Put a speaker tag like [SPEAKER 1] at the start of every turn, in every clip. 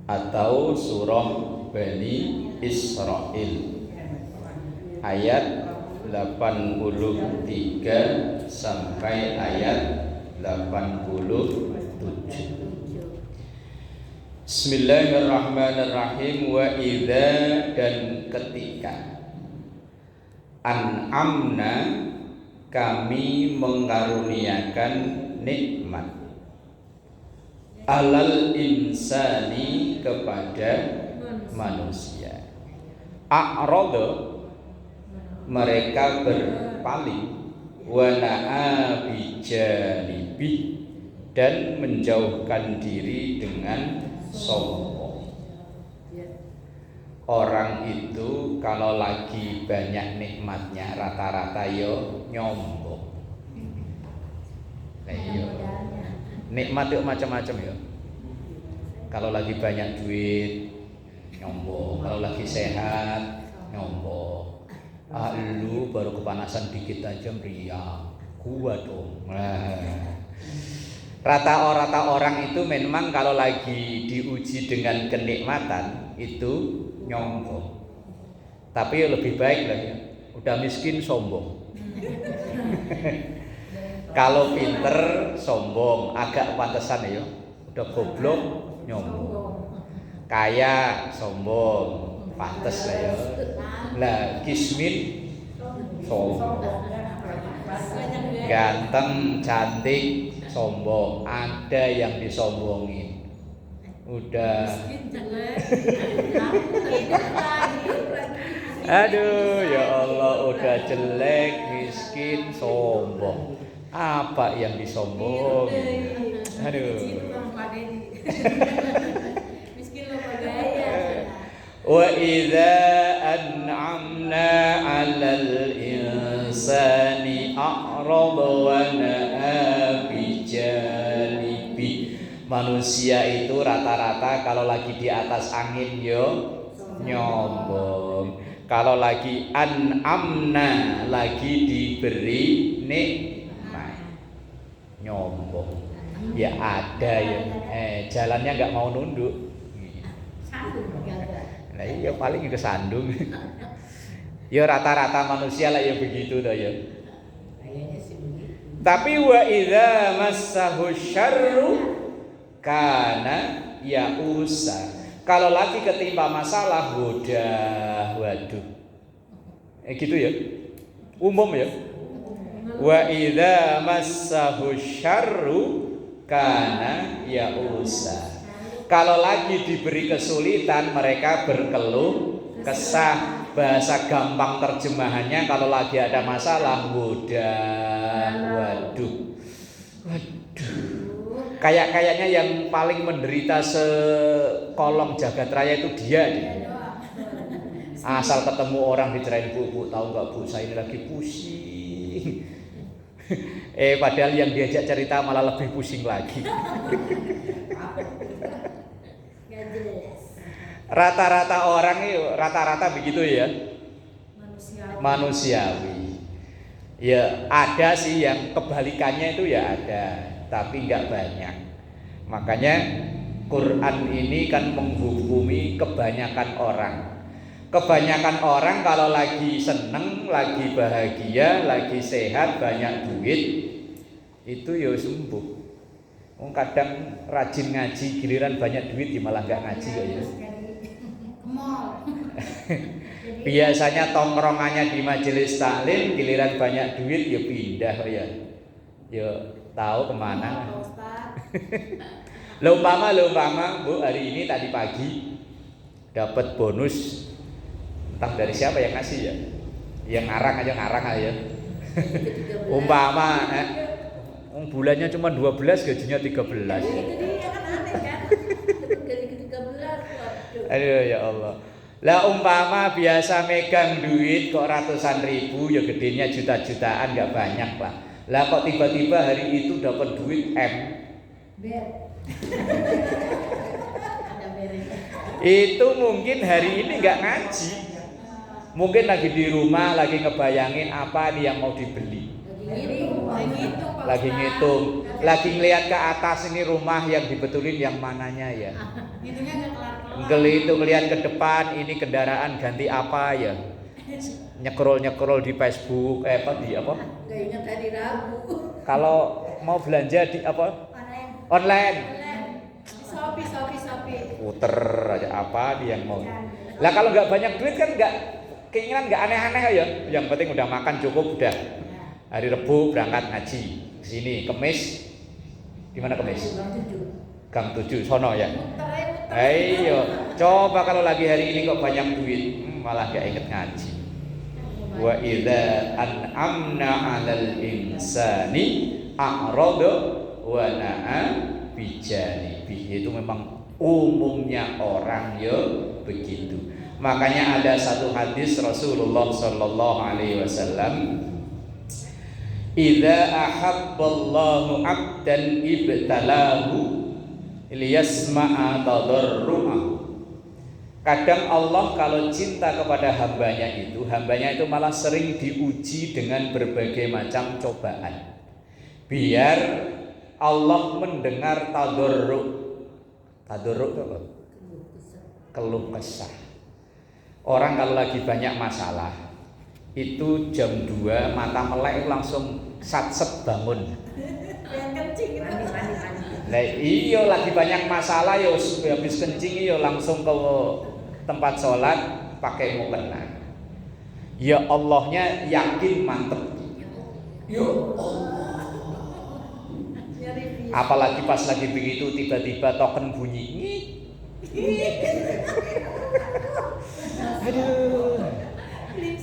[SPEAKER 1] atau surah Bani Israil ayat 83 sampai ayat 87. Bismillahirrahmanirrahim. Wa idza, dan ketika, an'amna, kami mengaruniakan nikmat, alal insani, kepada manusia. A'rada, mereka berpaling, wa na'a bijanibi, dan menjauhkan diri dengan sombong. Orang itu kalau lagi banyak nikmatnya rata-rata yo nyombong. Nah, yo. Nikmat itu macam-macam ya. Kalau lagi banyak duit nyombong, kalau lagi sehat nyombong. Lu baru kepanasan dikit aja meriang, gua dong. Rata-rata orang itu memang kalau lagi diuji dengan kenikmatan itu nyombong. Tapi lebih baik lah ya, udah miskin sombong. Kalau pinter sombong, agak pantesan ya. Udah goblok nyombong. Kaya sombong, pantes lah ya. Lah kismin sombong. Ganteng, cantik sombong. Ada yang disombongin. Udah. Aduh ya Allah, udah jelek, miskin, sombong. Apa yang disombongin? Aduh.
[SPEAKER 2] Miskin lupa gaya.
[SPEAKER 1] Wa idza an'amna 'alal insani a'rada wa na'a bijanibi. Manusia itu rata-rata kalau lagi di atas angin yo nyombong. Kalau lagi an'amna, lagi diberi nikmat, nyombong. Ya ada ya, jalannya nggak mau nunduk. Nah iya paling itu sandung. Ya rata-rata manusia lah ya begitu dah ya. Tapi wa idza massahu syarru kana ya'usa. Kalau lagi ketimpa masalah, waduh. Gitu ya. Umum ya. Wa idza massahu syarru kana ya'usa. Kalau lagi diberi kesulitan, mereka berkeluh kesah. Bahasa gampang terjemahannya, kalau lagi ada masalah, waduh. Kayaknya yang paling menderita sekolong jagat raya itu dia. Asal ketemu orang dicerain, bu, tahu nggak bu, saya ini lagi pusing. Padahal yang diajak cerita malah lebih pusing lagi. Rata-rata orang itu rata-rata begitu ya. Manusiawi. Ya ada sih yang kebalikannya itu ya ada, tapi nggak banyak. Makanya Quran ini kan menghukumi kebanyakan orang. Kebanyakan orang kalau lagi seneng, lagi bahagia, lagi sehat, banyak duit, itu ya sembuh. Kadang rajin ngaji, giliran banyak duit ya malah nggak ngaji kok ya. Biasanya tongkrongannya di majelis taklim, giliran banyak duit ya pindah ya. Ya tahu kemana. Umpama Bu, hari ini tadi pagi dapat bonus, entah dari siapa yang ngasih ya. Yang ngarang aja. Umpama bulannya cuma 12, gajinya 13. Aduh ya Allah. Lah umpama biasa megang duit kok ratusan ribu, ya gedenya juta-jutaan, nggak banyak lah. Lah kok tiba-tiba hari itu dapat duit M. Itu mungkin hari ini nggak ngaji. Mungkin lagi di rumah, lagi ngebayangin apa nih yang mau dibeli. Lagi ngitung, lagi ngelihat ke atas ini rumah yang dibetulin yang mananya ya.
[SPEAKER 2] Hitungnya nggak kelar-kelar.
[SPEAKER 1] Itu ngelihat ke depan ini kendaraan ganti apa ya. Nyekrol di Facebook di apa?
[SPEAKER 2] Nggak ingat hari Rabu.
[SPEAKER 1] Kalau mau belanja di apa? Online.
[SPEAKER 2] Shopee.
[SPEAKER 1] Puter aja apa dia yang mau. Lah kalau nggak banyak duit kan nggak keinginan nggak aneh-aneh ya. Yang penting udah makan cukup udah. Hari Rebu berangkat ngaji. Sini Kemis. Di mana Kemis? Gang 7 sono ya. Ayo, coba kalau lagi hari ini kok banyak duit, malah gak inget ngaji. Wa idza an'amna 'alal insani a'rada wa na'a bijanibi. Itu memang umumnya orang ya begitu. Makanya ada satu hadis Rasulullah sallallahu alaihi wasallam, idza ahabballahu 'abdan ibtalahu liyasma'a tadarru'ah. Kadang Allah kalau cinta kepada hambanya itu malah sering diuji dengan berbagai macam cobaan. Biar Allah mendengar tadarru'. Tadarru' itu apa? Keluh kesah. Orang kalau lagi banyak masalah, itu jam 2 mata melek langsung satset bangun.
[SPEAKER 2] Yang kencing itu.
[SPEAKER 1] Nah, iya lagi banyak masalah ya habis kencing ya langsung ke tempat sholat pakai mukena. Ya Allahnya yakin mantep. Ya Allah. Apalagi pas lagi begitu tiba-tiba token bunyi. Aduh.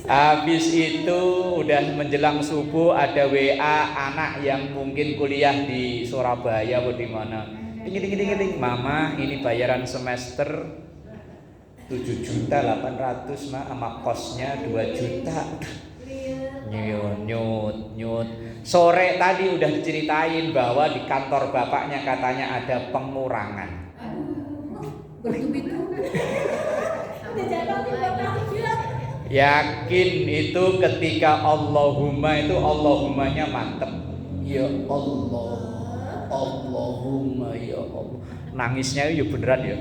[SPEAKER 1] Habis itu udah menjelang subuh ada WA anak yang mungkin kuliah di Surabaya atau di mana. Ding, mama ini bayaran semester 7.800.000 mah sama kosnya 2 juta. Nyut. Sore tadi udah diceritain bahwa di kantor bapaknya katanya ada pengurangan.
[SPEAKER 2] Bertubi-tubi.
[SPEAKER 1] Yakin itu ketika Allahumma itu Allahumanya mantep. Ya Allah, Allahumma ya Allah. Nangisnya ya beneran ya.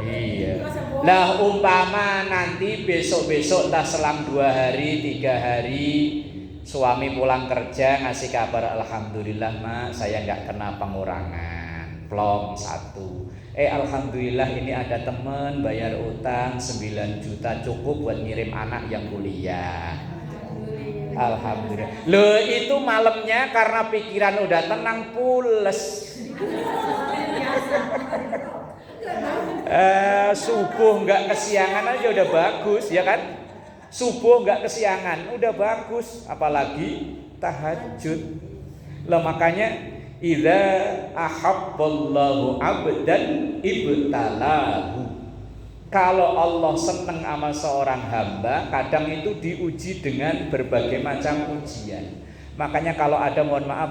[SPEAKER 1] Iya. Lah umpama nanti besok-besok tak selang 2 hari 3 hari suami pulang kerja ngasih kabar alhamdulillah mak saya nggak kena pengurangan. Plong 1. Alhamdulillah ini ada temen bayar utang 9 juta cukup buat ngirim anak yang kuliah. Alhamdulillah. Loh itu malamnya karena pikiran udah tenang pules. Subuh nggak kesiangan aja udah bagus ya kan? Subuh nggak kesiangan udah bagus, apalagi tahajud. Lah makanya idza ahabballahu 'abdan ibtalahu. Kalau Allah senang sama seorang hamba, kadang itu diuji dengan berbagai macam ujian. Makanya kalau ada mohon maaf,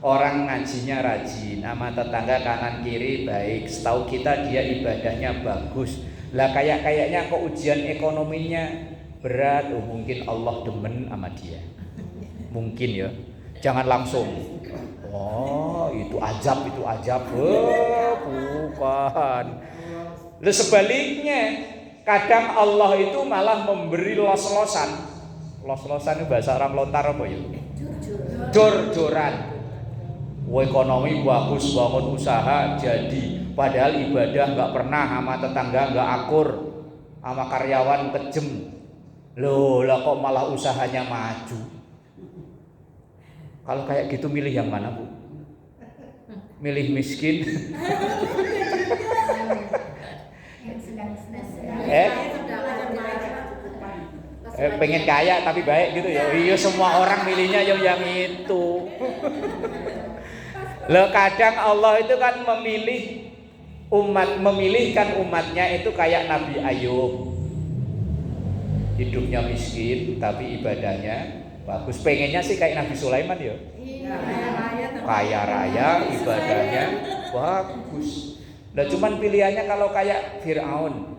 [SPEAKER 1] orang ngajinya rajin, sama tetangga kanan kiri baik, setahu kita dia ibadahnya bagus. Lah kayaknya kok ujian ekonominya berat, mungkin Allah demen sama dia. Mungkin ya. Jangan langsung itu ajab. Bukan. Lalu sebaliknya, kadang Allah itu malah memberi los-losan. Los-losan itu bahasa orang lontar apa ya? Jor-joran. Ekonomi bagus banget usaha jadi, padahal ibadah nggak pernah, sama tetangga nggak akur, sama karyawan kejem. Loh, lah kok malah usahanya maju? Kalau kayak gitu milih yang mana, Bu? Milih miskin? Pengen kaya tapi baik gitu ya. Iya, semua orang milihnya yang itu. Loh, kadang Allah itu kan memilihkan umatnya itu kayak Nabi Ayub. Hidupnya miskin tapi ibadahnya bagus. Pengennya sih kayak Nabi Sulaiman ya. Kaya raya, ibadahnya bagus. Nah cuman pilihannya kalau kayak Fir'aun.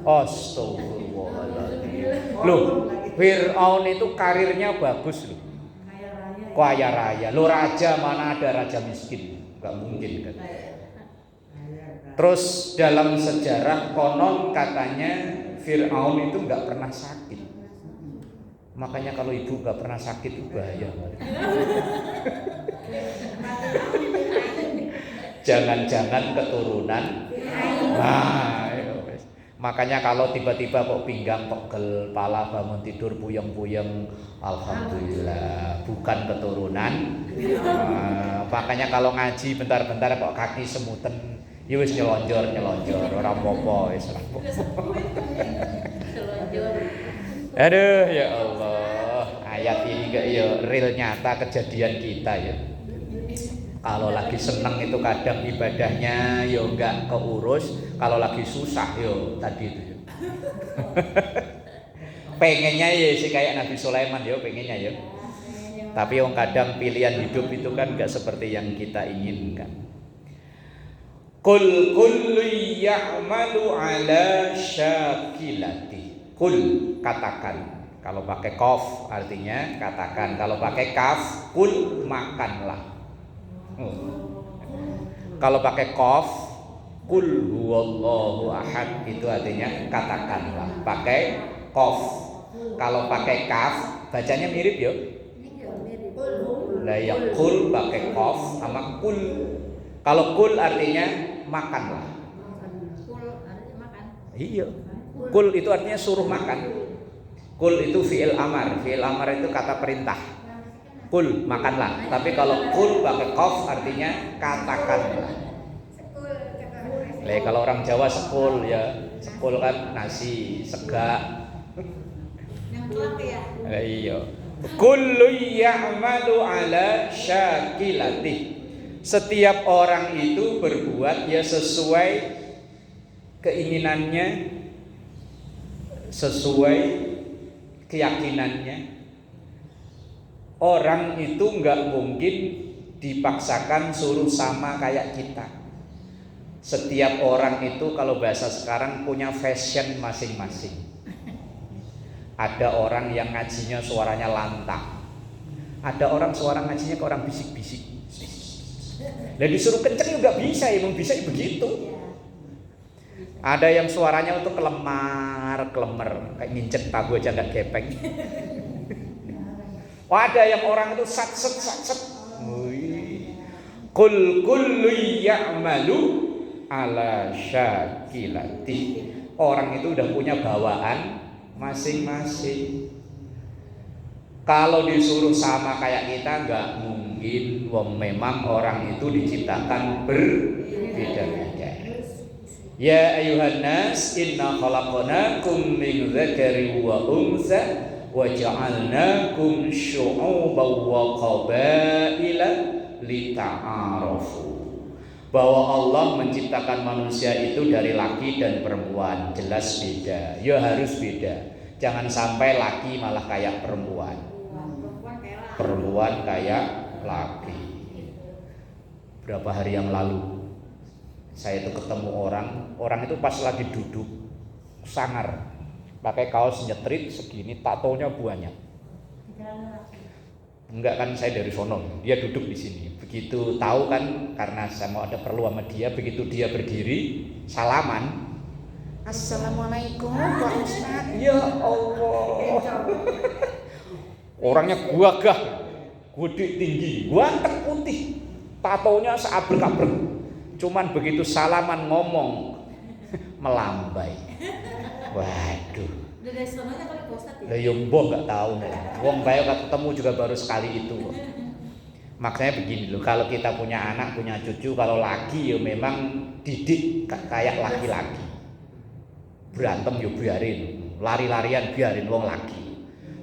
[SPEAKER 1] Astagfirullahaladzim. Loh, Fir'aun itu karirnya bagus loh. kaya raya. Lo raja mana ada raja miskin? Gak mungkin kan. Terus dalam sejarah konon katanya Fir'aun itu nggak pernah sakit. Makanya kalau ibu nggak pernah sakit itu bahaya. Jangan-jangan keturunan. Nah, makanya kalau tiba-tiba kok pinggang pegel, pala bangun tidur puyeng-puyeng, alhamdulillah bukan keturunan. Makanya kalau ngaji bentar-bentar kok kaki semuten, ya wis nyelonjor ora apa-apa wis. Aduh ya Allah, ayat ini gak ya real nyata kejadian kita ya. Kalau lagi seneng itu kadang ibadahnya yo enggak keurus, kalau lagi susah yo tadi itu yo. Pengennya ya sih kayak Nabi Sulaiman yo pengennya yo. Tapi yang kadang pilihan hidup itu kan enggak seperti yang kita inginkan. Qul kullu ya'malu ala syakilati. Qul katakan. Kalau pakai qaf artinya katakan, kalau pakai kaf qul makanlah. Kalau pakai qaf qul huwallahu ahad itu artinya katakanlah. Pakai qaf. Kalau pakai kaf bacanya mirip ya. Lah ya qul pakai qaf sama qul. Kalau qul artinya makanlah.
[SPEAKER 2] Kul artinya makan.
[SPEAKER 1] Iya. Qul itu artinya suruh makan. Qul itu fi'il amar. Fi'il amar itu kata perintah. Qul makanlah. Tapi kalau qul pakai qaf artinya katakanlah. Lah kalau orang Jawa sekul ya. Sekul kan nasi, sega.
[SPEAKER 2] Yang telak ya.
[SPEAKER 1] Iya. Kullu ya'malu ala syakilati. Setiap orang itu berbuat ya sesuai keinginannya, sesuai keyakinannya. Orang itu nggak mungkin dipaksakan suruh sama kayak kita. Setiap orang itu kalau bahasa sekarang punya fashion masing-masing. Ada orang yang ngajinya suaranya lantang. Ada orang suara ngajinya ke orang bisik-bisik. Dan disuruh kenceng juga bisa, emang bisa begitu. Ada yang suaranya untuk kelemar-kelemer, kayak ngincet pagu aja nggak gepeng. Ada yang orang itu sat-set. Qul kullu ya'malu ala syakilati. Orang itu udah punya bawaan masing-masing. Kalau disuruh sama kayak kita nggak mungkin. Memang orang itu diciptakan berbeda-beda. Ya ayuhan nas inna khalaqnakum min dzakari wa untha wa ja'alnakum syu'uban wa qabaila lita'arafu. Bahwa Allah menciptakan manusia itu dari laki dan perempuan, jelas beda. Ya harus beda. Jangan sampai laki malah kayak perempuan. Perempuan kayak laki. Berapa hari yang lalu saya itu ketemu orang itu pas lagi duduk sangar, pakai kaos nyetrit segini, tatonya banyak. Enggak kan saya dari sono, dia duduk di sini. Begitu tahu kan karena saya mau ada perlu sama dia, begitu dia berdiri salaman, assalamualaikum Pak Ustadz. Ya Allah. Orangnya gagah, gede tinggi, ganteng putih, tatonya seabrek-abrek. Cuman begitu salaman ngomong melambai. Waduh.
[SPEAKER 2] Dari sononya kali Pak Ustadz ya?
[SPEAKER 1] Lah yo mbah enggak tahu nek. Wong bae ketemu juga baru sekali itu. Makanya begini loh, kalau kita punya anak, punya cucu, kalau laki ya memang didik kayak laki-laki. Berantem yo biarin, lari-larian biarin wong laki.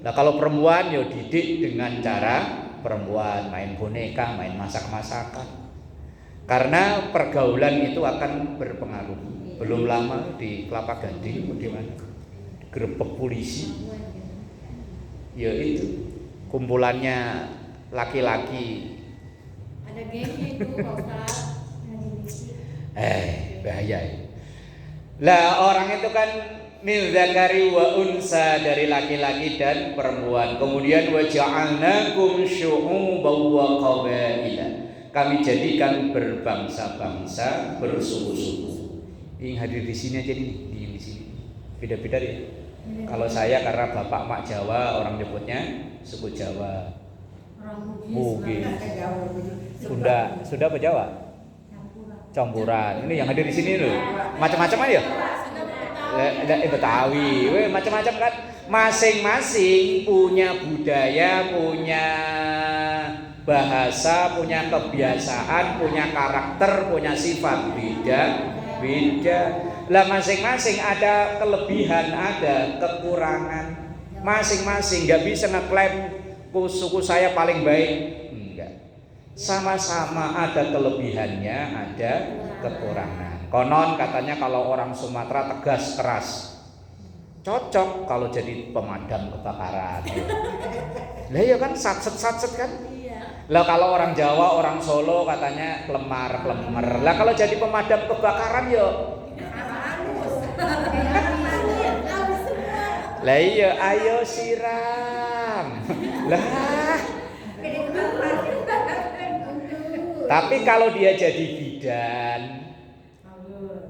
[SPEAKER 1] Nah kalau perempuan yo didik dengan cara perempuan, main boneka, main masak-masakan. Karena pergaulan itu akan berpengaruh. Belum lama di Kelapa Gading bagaimana? Gerebek polisi. Ya itu kumpulannya laki-laki.
[SPEAKER 2] Ada gengnya itu Pak Ustadz.
[SPEAKER 1] Bahaya. Lah orang itu kan min dzakari wa unsa, dari laki-laki dan perempuan. Kemudian wa ja'alnakum syu'uban wa qabaila, kami jadikan berbangsa-bangsa, bersuku-suku. Yang hadir di sini aja nih, di sini. Beda-beda ya. Kalau saya karena bapak mak Jawa, orang nyebutnya suku Jawa. Bugis. Sudah apa Jawa? Campuran. Ini yang hadir di sini loh. Macam-macam aja ya? Betawi. Macam-macam kan. Masing-masing punya budaya, punya bahasa, punya kebiasaan, punya karakter, punya sifat beda. Lah masing-masing ada kelebihan, ada kekurangan. Masing-masing nggak bisa ngeklaim suku saya paling baik, enggak. Sama-sama ada kelebihannya, ada kekurangan. Konon katanya kalau orang Sumatera tegas keras, cocok kalau jadi pemadam kebakaran. Lah ya kan satset kan. Lah kalau orang Jawa, orang Solo katanya kelemar. Lah kalau jadi pemadam kebakaran ya. Lah iya, ayo siram. Lah. Tapi kalau dia jadi bidan,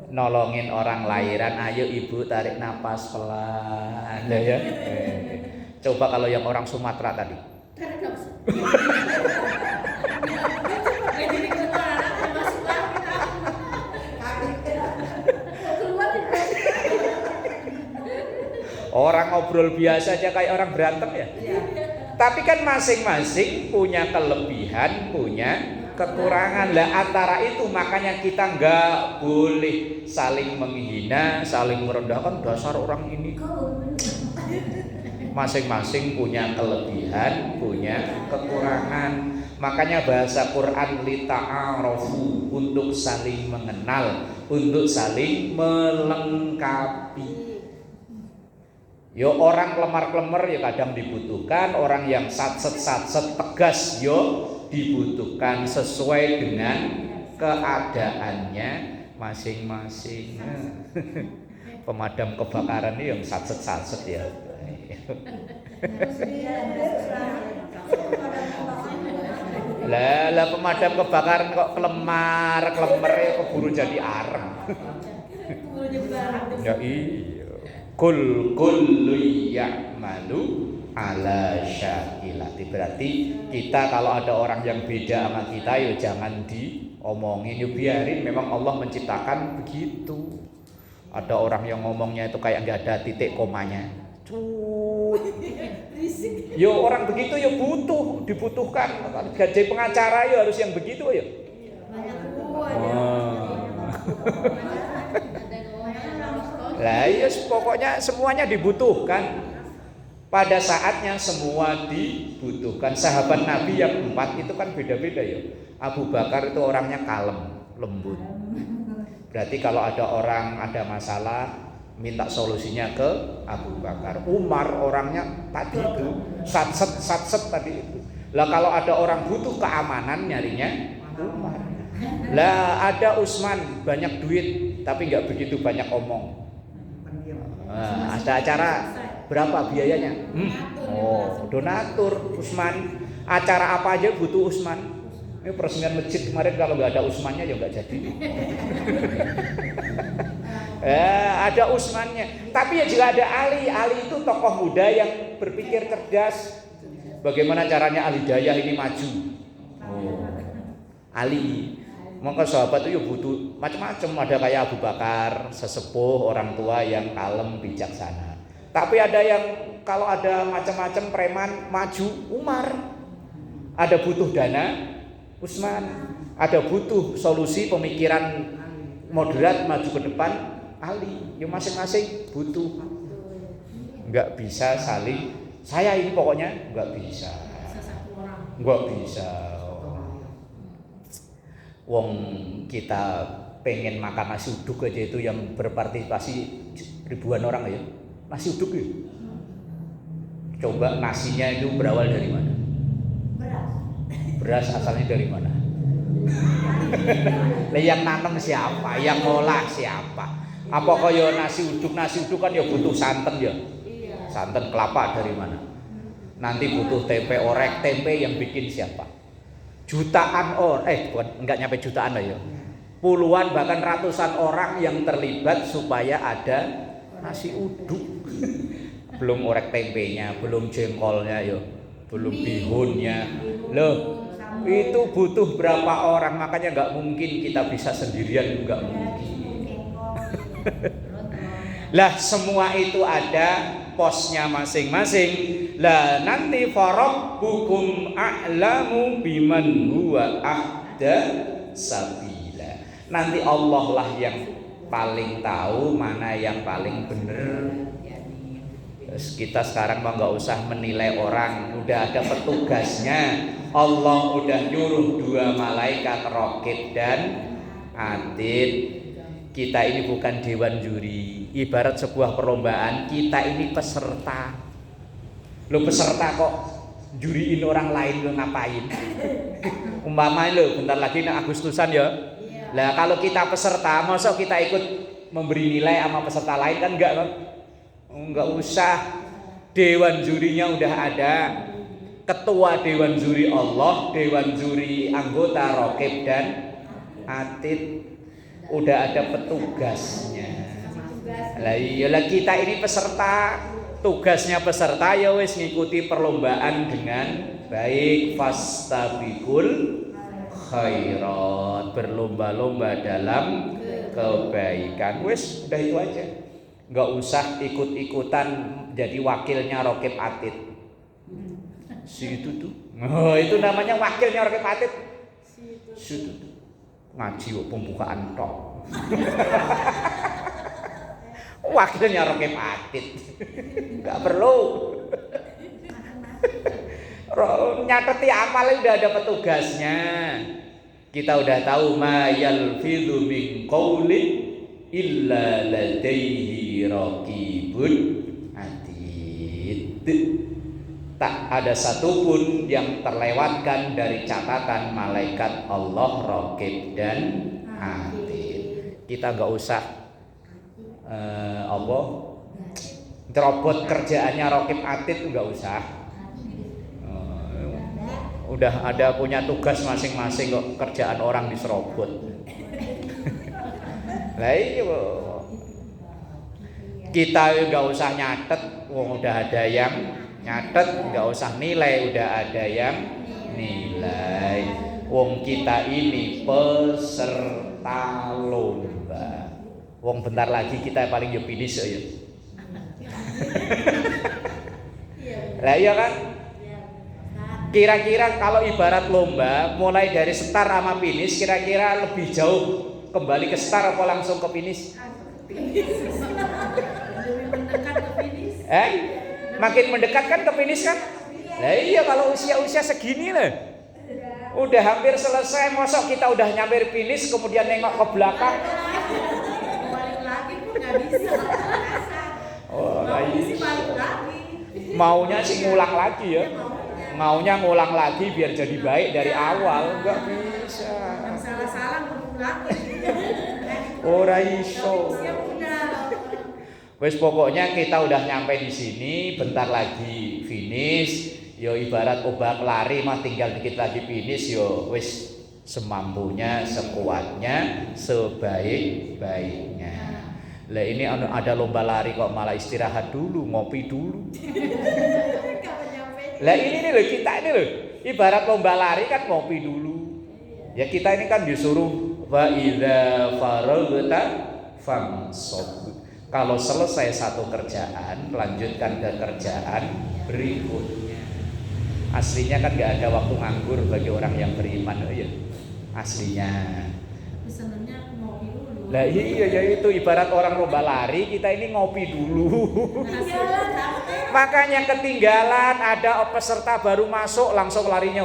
[SPEAKER 1] nolongin orang lahiran, ayo ibu tarik napas pelan. Lah ya. Coba kalau yang orang Sumatera tadi. Orang ngobrol biasa aja kayak orang berantem ya. Tapi kan masing-masing punya kelebihan, punya kekurangan. Lah antara itu makanya kita nggak boleh saling menghina, saling merendahkan, dasar orang ini. Masing-masing punya kelebihan, punya kekurangan. Makanya bahasa Quran lita'arafu, untuk saling mengenal, untuk saling melengkapi. Yo orang kelemar-kelemar ya kadang dibutuhkan, orang yang satset tegas yo dibutuhkan sesuai dengan keadaannya masing-masing. Pemadam kebakaran ini yang satset ya. Lah pemadam kebakaran kok kelemar ya keburu jadi arem. Ya iya. Kullu ya'malu ala syakilati. Berarti kita kalau ada orang yang beda sama kita ya jangan diomongin, ya biarin, memang Allah menciptakan begitu. Ada orang yang ngomongnya itu kayak nggak ada titik komanya. Yo orang begitu ya dibutuhkan. Jadi pengacara ya harus yang begitu ya. Lah ya pokoknya semuanya dibutuhkan. Pada saatnya semua dibutuhkan. Sahabat Nabi yang 4 itu kan beda-beda ya. Abu Bakar itu orangnya kalem, lembut. Berarti kalau ada orang ada masalah, minta solusinya ke Abu Bakar. Umar orangnya tadi itu satset tadi itu. Lah kalau ada orang butuh keamanan nyarinya Umar. Lah ada Utsman banyak duit tapi nggak begitu banyak omong. Ada acara berapa biayanya? Donatur Utsman. Acara apa aja butuh Utsman. Ini peresmian masjid kemarin kalau nggak ada Utsmannya ya nggak jadi. Ada Utsmannya. Tapi ya juga ada Ali. Ali itu tokoh muda yang berpikir cerdas. Bagaimana caranya Ali Dayah ini maju? Ali. Maka sahabat itu ya butuh macam-macam. Ada kayak Abu Bakar, sesepuh orang tua yang kalem, bijaksana. Tapi ada yang kalau ada macam-macam preman maju, Umar. Ada butuh dana, Utsman. Ada butuh solusi pemikiran moderat maju ke depan, Ali. Ya masing-masing butuh. Enggak bisa saling saya ini pokoknya enggak bisa. Enggak bisa. Wong kita pengen makan nasi uduk aja itu yang berpartisipasi ribuan orang ya. Nasi uduk ya. Coba nasinya itu berawal dari mana? Beras asalnya dari mana? Yang nanam siapa? Yang ngolah siapa? Apa kaya nasi uduk kan ya butuh santan ya.
[SPEAKER 2] Iya.
[SPEAKER 1] Santan kelapa dari mana? Nanti butuh tempe orek, tempe yang bikin siapa? Jutaan orang, enggak nyampe jutaan lah ya. Puluhan bahkan ratusan orang yang terlibat supaya ada nasi uduk. Belum orek tempenya, belum jengkolnya ya, belum bihunnya. Loh, itu butuh berapa orang? Makanya nggak mungkin kita bisa sendirian, nggak mungkin. Lah semua itu ada posnya masing-masing. Lah nanti farabbukum a'lamu biman huwa ahda sabila. Nanti Allah lah yang paling tahu mana yang paling benar. Kita sekarang mah nggak usah menilai orang, udah ada petugasnya. Allah udah nyuruh 2 malaikat Raqib dan Atid. Kita ini bukan dewan juri. Ibarat sebuah perlombaan, kita ini peserta. Lo peserta kok juriin orang lain lo ngapain? Umpamanya lo bentar lagi nih Agustusan ya. Lah kalau kita peserta, masa kita ikut memberi nilai sama peserta lain kan enggak kan? Enggak usah. Dewan jurinya udah ada. Ketua dewan juri Allah, dewan juri anggota Raqib dan Atid, udah ada petugasnya. Lah iyalah kita ini peserta. Tugasnya peserta ya wis ngikuti perlombaan dengan baik, fastabiqul khairat, berlomba-lomba dalam kebaikan. Wis udah itu aja. Enggak usah ikut-ikutan jadi wakilnya Raqib Atid. Si itu tuh. Oh, itu namanya wakilnya Raqib Atid. Si itu tuh. Ngaji kok pembukaan tok. Wakilnya Raqib Atid. Enggak perlu. Nyateti amal udah ada petugasnya. Kita udah tahu ma yalfidhu min qaulin illa ladaihi raqibun atid. Tak ada satupun yang terlewatkan dari catatan malaikat Allah Raqib dan Atid. Kita nggak usah terobot kerjaannya Raqib Atid, nggak usah. Udah ada punya tugas masing-masing kok, kerjaan orang diserobot. Lah iya, kita nggak usah nyatet, udah ada yang nyatet, nggak usah nilai, udah ada yang nilai. Wong kita ini peserta lomba. Wong bentar lagi kita paling yo finish ya. Lah iya kan? Kira-kira kalau ibarat lomba, mulai dari start sama finish, kira-kira lebih jauh kembali ke start apa langsung ke finish? Makin mendekat kan ke finish kan? Nah iya, kalau usia-usia segini lah, udah hampir selesai, mosok kita udah nyampe finish kemudian nengok ke belakang.
[SPEAKER 2] Balik lagi pun nggak bisa.
[SPEAKER 1] Oh, maunya sih ngulang lagi ya. Maunya ngulang lagi biar jadi baik dari awal, nggak bisa.
[SPEAKER 2] Salah-salah ngulang lagi.
[SPEAKER 1] Ora iso. Wes pokoknya kita udah nyampe di sini, bentar lagi finish. Yo ibarat obat lari mah tinggal dikit lagi finish yo. Wes semampunya, sekuatnya, sebaik-baiknya. Lah ini ada lomba lari kok malah istirahat dulu, ngopi dulu. Lah ini nih loh, kita ini loh, ibarat lomba lari kan ngopi dulu. Ya kita ini kan disuruh wa idza faraghta fansab. Kalau selesai satu kerjaan, lanjutkan ke kerjaan berikutnya. Aslinya kan nggak ada waktu nganggur bagi orang yang beriman, oh ya. Aslinya.
[SPEAKER 2] Senangnya ngopi dulu.
[SPEAKER 1] Lah iya ya itu ibarat orang lomba lari, kita ini ngopi dulu. Makanya ketinggalan, ada peserta baru masuk langsung larinya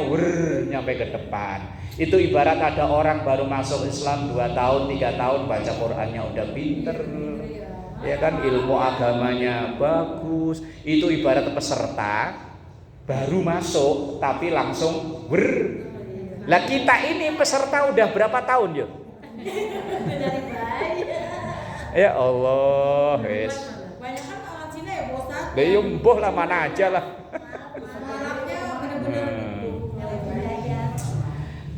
[SPEAKER 1] nyampe ke depan. Itu ibarat ada orang baru masuk Islam 2 tahun, 3 tahun baca Qur'annya udah pinter. Ya kan, ilmu agamanya bagus. Itu ibarat peserta baru masuk tapi langsung Lah kita ini peserta udah berapa tahun yuk? Ya Allah, wis.
[SPEAKER 2] Banyak kan orang Cina ya bosan.
[SPEAKER 1] Lah yo mbuh lah mana aja lah.
[SPEAKER 2] Semangatnya bener-bener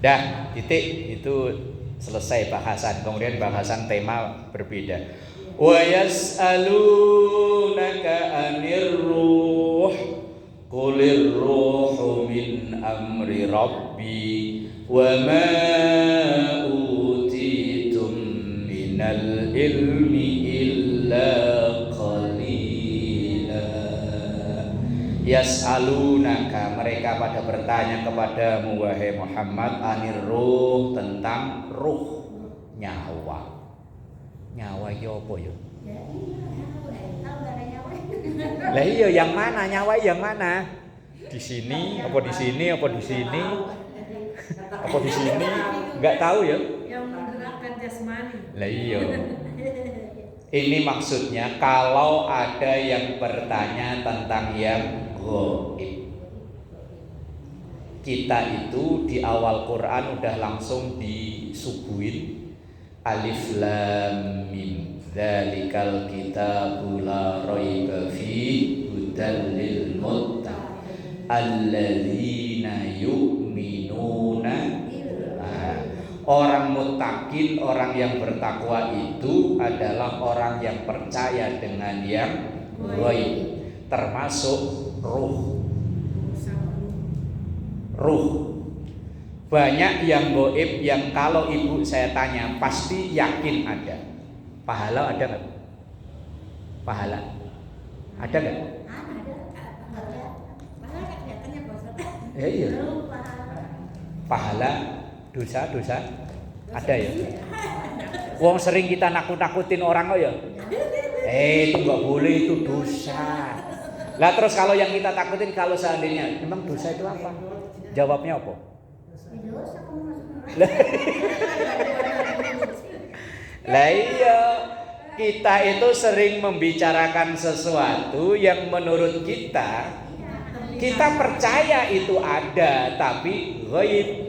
[SPEAKER 1] Dah, titik itu selesai bahasan. Kemudian bahasan tema berbeda. Wa yas'alunaka 'anir ruh qulir ruhu min amri rabbi wa ma utitum minal ilmi illa qalila. Yas'alunaka, mereka pada bertanya kepadamu wahai Muhammad, anir ruh, tentang ruh, nyawa. Nyawa iki apa ya? Lah iya yang mana? Nyawa yang mana? Di sini, apa di sini, apa di sini? Apa di sini? Enggak tahu ya.
[SPEAKER 2] yang menggerakkan jasmani.
[SPEAKER 1] Lah iya. Ini maksudnya kalau ada yang bertanya tentang yang gaib. Kita itu di awal Quran udah langsung disuguhin alif lam mim dzalikal kitabu la raiba fihi hudal lil muttaqin alladzina yu'minuna. Orang muttaqin, orang yang bertakwa itu adalah orang yang percaya dengan yang gaib, termasuk ruh. Banyak yang gaib yang kalau ibu saya tanya pasti yakin ada. Pahala ada nggak? Pahala ada nggak? Ya iya. Pahala dosa ada ya. Wong sering kita nakut-nakutin orang kok ya. Itu nggak boleh, itu dosa. Lah terus kalau yang kita takutin kalau seandainya memang dosa itu apa? Jawabnya apa? Lah iya, kita itu sering membicarakan sesuatu yang menurut kita percaya itu ada tapi gaib.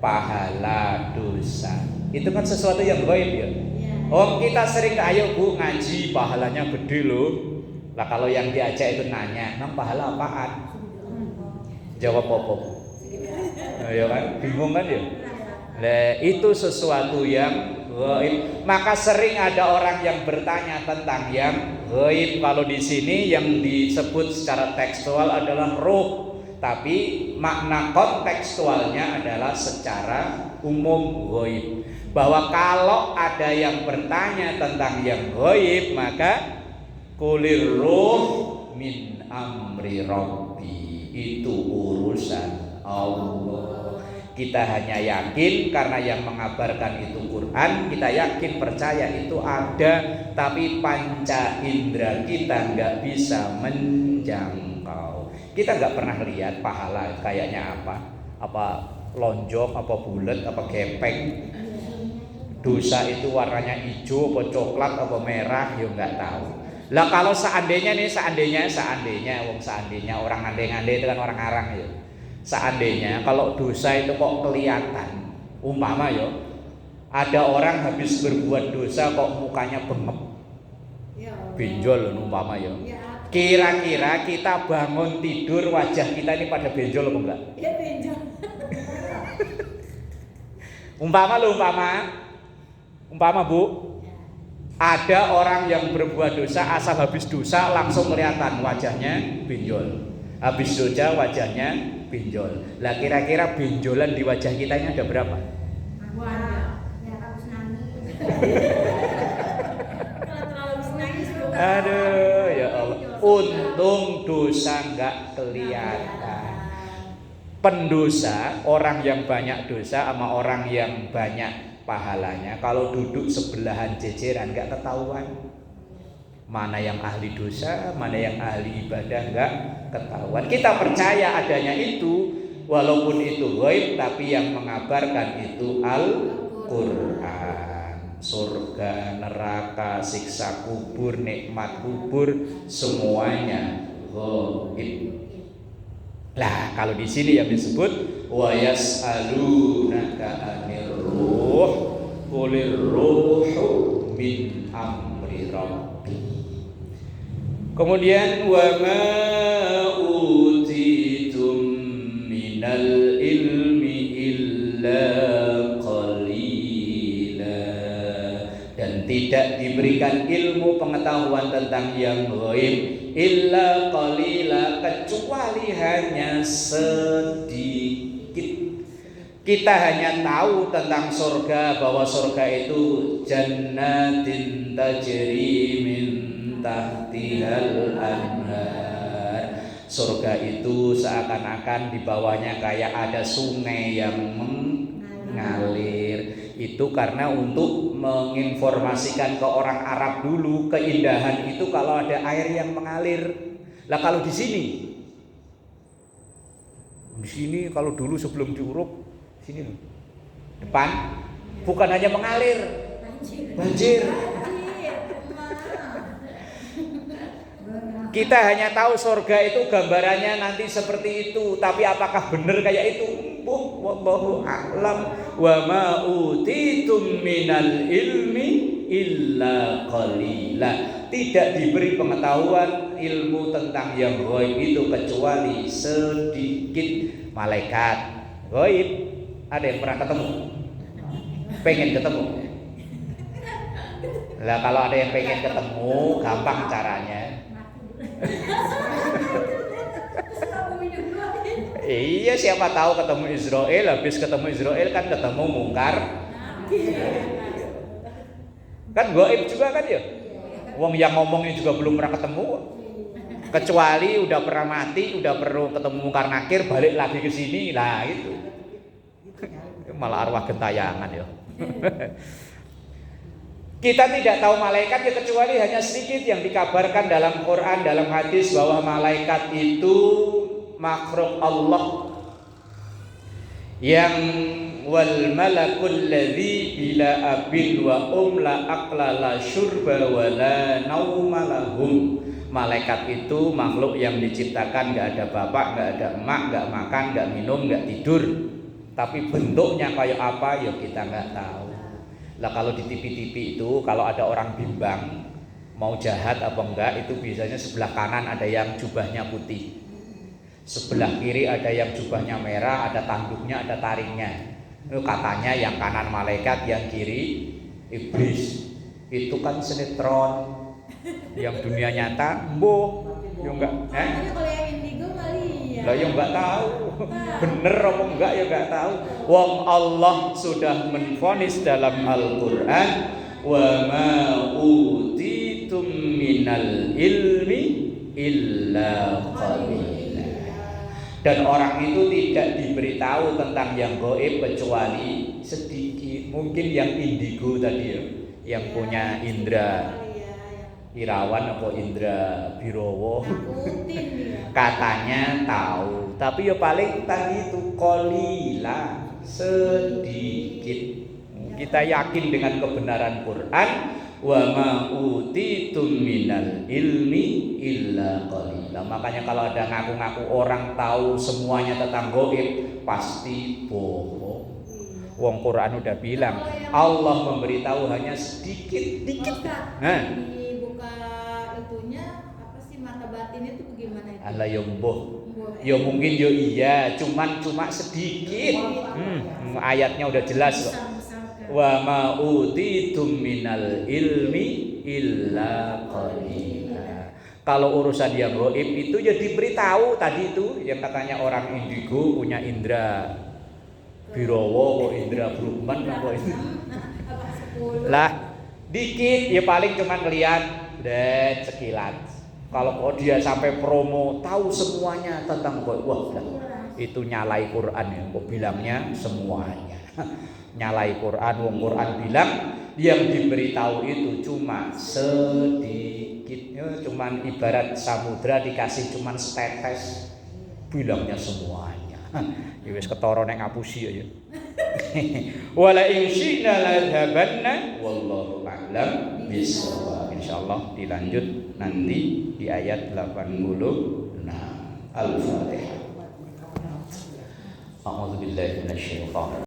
[SPEAKER 1] Pahala dosa itu kan sesuatu yang gaib ya. Kita sering ayo Bu ngaji pahalanya gede loh. Lah kalau yang diajak itu nanya, "Nang pahala apaan?" Jawab apa? Ya kan, bingung kan ya. Lah itu sesuatu yang gaib. Maka sering ada orang yang bertanya tentang yang gaib. Kalau di sini yang disebut secara tekstual adalah ruh, tapi makna kontekstualnya adalah secara umum gaib. Bahwa kalau ada yang bertanya tentang yang gaib, maka kulir ruh min amri rabbi, itu urusan Allah. Kita hanya yakin karena yang mengabarkan itu Quran, kita yakin percaya itu ada, tapi panca indera kita nggak bisa menjangkau. Kita nggak pernah lihat pahala kayaknya apa lonjong, apa bulat, apa gepeng. Dosa itu warnanya hijau, apa coklat, apa merah, ya nggak tahu. Lah kalau seandainya orang ngandai-ngandai itu kan orang arang ya. Seandainya kalau dosa itu kok kelihatan, umpama ya, ada orang habis berbuat dosa kok mukanya bengep, benjol umpama ya. Kira-kira kita bangun tidur wajah kita ini pada benjol apa enggak?
[SPEAKER 2] Ya benjol.
[SPEAKER 1] Umpama Bu, ada orang yang berbuat dosa, asal habis dosa langsung kelihatan wajahnya benjol. Habis dosa wajahnya benjol. Lah kira-kira benjolan di wajah kita ini ada berapa? Aduh ya Allah. Untung dosa enggak kelihatan. Pendosa, orang yang banyak dosa sama orang yang banyak pahalanya, kalau duduk sebelahan jejeran enggak ketahuan. Mana yang ahli dosa, mana yang ahli ibadah enggak ketahuan. Kita percaya adanya itu, walaupun itu gaib, tapi yang mengabarkan itu Al-Quran. Surga, neraka, siksa kubur, nikmat kubur, semuanya gaib. Lah kalau di sini yang disebut wa yas'alunaka 'anir ruh qulir ruhu min amri rabbi. Kemudian wa ma utitum minal ilmi illa qalila, dan tidak diberikan ilmu pengetahuan tentang yang gaib illa qalila, kecuali hanya sedikit. Kita hanya tahu tentang surga, bahwa surga itu jannatin tajri min tahtihal anhar. Surga itu seakan-akan di bawahnya kayak ada sungai yang mengalir. Itu karena untuk menginformasikan ke orang Arab dulu, keindahan itu kalau ada air yang mengalir. Lah kalau di sini kalau dulu sebelum Curug, sini loh, depan bukan hanya mengalir, banjir. Kita hanya tahu surga itu gambarannya nanti seperti itu, tapi apakah benar kayak itu? Wallahu a'lam. Wa ma utitum minal ilmi illa qalila. Tidak diberi pengetahuan ilmu tentang yang gaib itu kecuali sedikit. Malaikat gaib ada yang pernah ketemu? Pengen ketemu? Lah kalau ada yang pengen ketemu, gampang caranya. Iya, siapa tahu ketemu Israel, habis ketemu Israel kan ketemu mungkar. Kan gaib juga kan ya. Wong yang ngomongnya juga belum pernah ketemu. Kecuali udah pernah mati, udah perlu ketemu mungkar nakir, balik lagi ke sini. Nah, itu. Malah arwah gentayangan ya. Kita tidak tahu malaikat ya, kecuali hanya sedikit yang dikabarkan dalam Quran, dalam hadis, bahwa malaikat itu makhluk Allah yang wal malakul ladzi bila abin wa la aqla la syurba wa la nauma lahum. Malaikat itu makhluk yang diciptakan gak ada bapak, gak ada emak, gak makan, gak minum, gak tidur. Tapi bentuknya kayak apa ya kita gak tahu. Lah kalau di TV-TV itu kalau ada orang bimbang mau jahat apa enggak, itu biasanya sebelah kanan ada yang jubahnya putih, sebelah kiri ada yang jubahnya merah, ada tanduknya, ada taringnya. Itu katanya yang kanan malaikat, yang kiri iblis. Itu kan sinetron. Yang dunia nyata ya enggak.
[SPEAKER 2] Kalau yang indigo kali ya.
[SPEAKER 1] Lah ya enggak tahu. Bener apa enggak ya enggak tahu. Wong Allah sudah menvonis dalam Al-Qur'an, wa ma utitum minal ilmi illa qalila. Dan orang itu tidak diberitahu tentang yang gaib kecuali sedikit. Mungkin yang indigo tadi ya, yang punya indra irawan apa indra birowo katanya tahu, tapi ya paling tadi itu qalila, sedikit. Kita yakin dengan kebenaran Quran, wa ma utitum minal ilmi illa qalila. Makanya kalau ada ngaku-ngaku orang tahu semuanya tentang gaib, pasti bohong. Wong Quran udah bilang Allah memberitahu hanya sedikit-dikit. Nah,
[SPEAKER 2] batin itu bagaimana itu?
[SPEAKER 1] Ala ya mbuh. Ya mungkin ya iya, cuma sedikit. Ayatnya udah jelas kok. Wa ma utitum minal ilmi illa qalila. Kalau urusan yang gaib itu ya diberitahu tadi itu yang katanya orang indigo punya indra birowo, kok indra Brahman apa itu. Lah dikit ya paling cuma ngeliat dan sekilas. Kalau dia sampai promo tahu semuanya tentang gaib, wah itu nyalai Quran ya, kok bilangnya semuanya. Nyalai Quran, wong Quran bilang yang diberitahu itu cuma sedikit, ya, cuman ibarat samudra dikasih cuman setetes, bilangnya semuanya. Ya wis ketara nek ngapusi ya. Wala in syi'na la dhabanna wallahu a'lam bissawab. Insyaallah dilanjut nanti di ayat 80. Nah, Al-Fatihah. A'udzu billahi minasyaitonir